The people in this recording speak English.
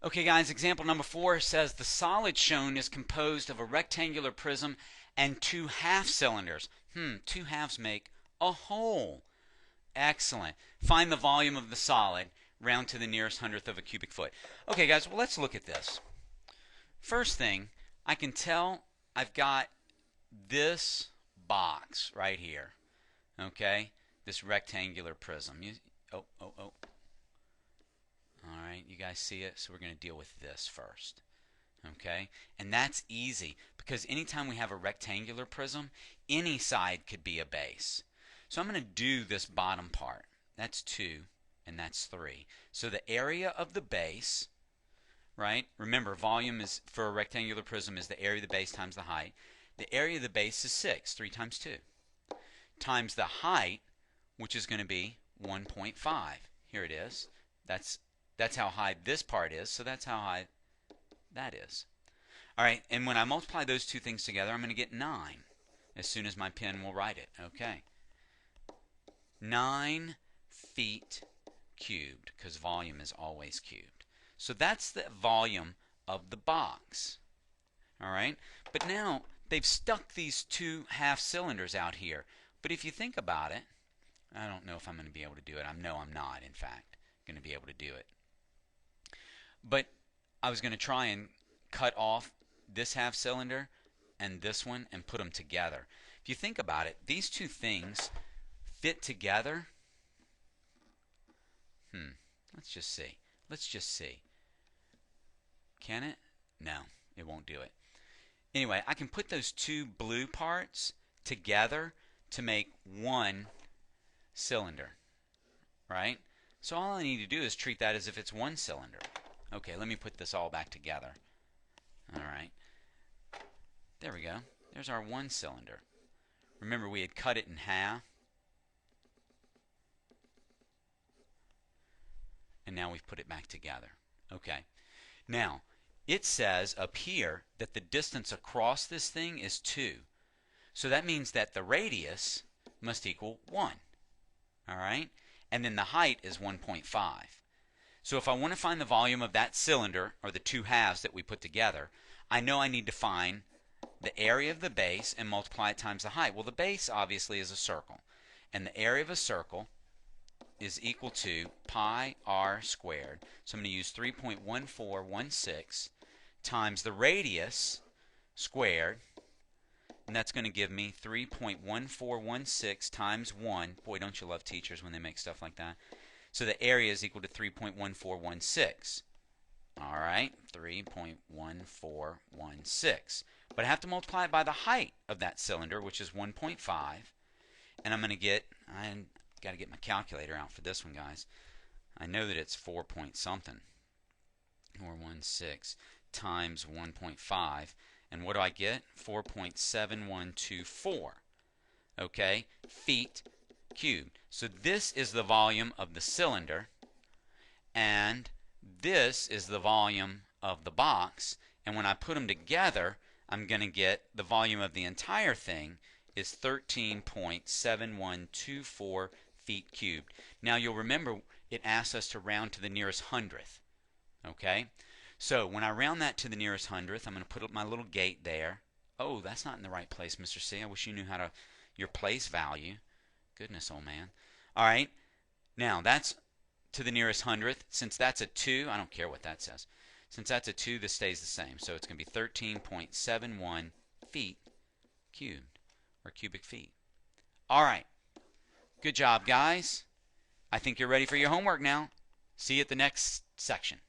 Okay guys, example number 4 says the solid shown is composed of a rectangular prism and 2 half cylinders. Two halves make a whole. Excellent. Find the volume of the solid, round to the nearest hundredth of a cubic foot. Okay guys, well let's look at this. First thing, I can tell I've got this box right here. Okay? This rectangular prism. Alright, you guys see it? So we're going to deal with this first. Okay? And that's easy because anytime we have a rectangular prism, any side could be a base. So I'm going to do this bottom part. That's 2 and that's 3. So the area of the base, right? Remember, volume is for a rectangular prism is the area of the base times the height. The area of the base is 6, 3 times 2, times the height, which is going to be 1.5. Here it is. That's how high this part is, so that's how high that is. All right, and when I multiply those two things together, I'm going to get 9 as soon as my pen will write it. Okay. 9 feet cubed, because volume is always cubed. So that's the volume of the box. All right, but now they've stuck these 2 half cylinders out here. But if you think about it, I don't know if I'm going to be able to do it. I know I'm not, in fact, going to be able to do it. But I was going to try and cut off this half cylinder and this one and put them together. If you think about it, these two things fit together. Let's just see. Let's just see. Can it? No, it won't do it. Anyway, I can put those two blue parts together to make one cylinder, right? So all I need to do is treat that as if it's one cylinder. Okay, let me put this all back together. All right. There we go. There's our one cylinder. Remember, we had cut it in half. And now we've put it back together. Okay. Now, it says up here that the distance across this thing is 2. So that means that the radius must equal 1. All right? And then the height is 1.5. So if I want to find the volume of that cylinder, or the 2 halves that we put together, I know I need to find the area of the base and multiply it times the height. Well, the base obviously is a circle. And the area of a circle is equal to pi r squared. So I'm going to use 3.1416 times the radius squared. And that's going to give me 3.1416 times 1. Boy, don't you love teachers when they make stuff like that. So the area is equal to 3.1416. All right, 3.1416. But I have to multiply it by the height of that cylinder, which is 1.5. And I'm going to get, I've got to get my calculator out for this one, guys. I know that it's 4 point something, or 16 times 1.5. And what do I get? 4.7124. Okay, feet cubed. So this is the volume of the cylinder, and this is the volume of the box. And when I put them together, I'm going to get the volume of the entire thing is 13.7124 feet cubed. Now you'll remember it asks us to round to the nearest hundredth. Okay? So when I round that to the nearest hundredth, I'm going to put up my little gate there. Oh, that's not in the right place, Mr. C. I wish you knew how to, your place value. Goodness, old man. All right. Now, that's to the nearest hundredth. Since that's a 2, I don't care what that says. Since that's a 2, this stays the same. So it's going to be 13.71 feet cubed, or cubic feet. All right. Good job, guys. I think you're ready for your homework now. See you at the next section.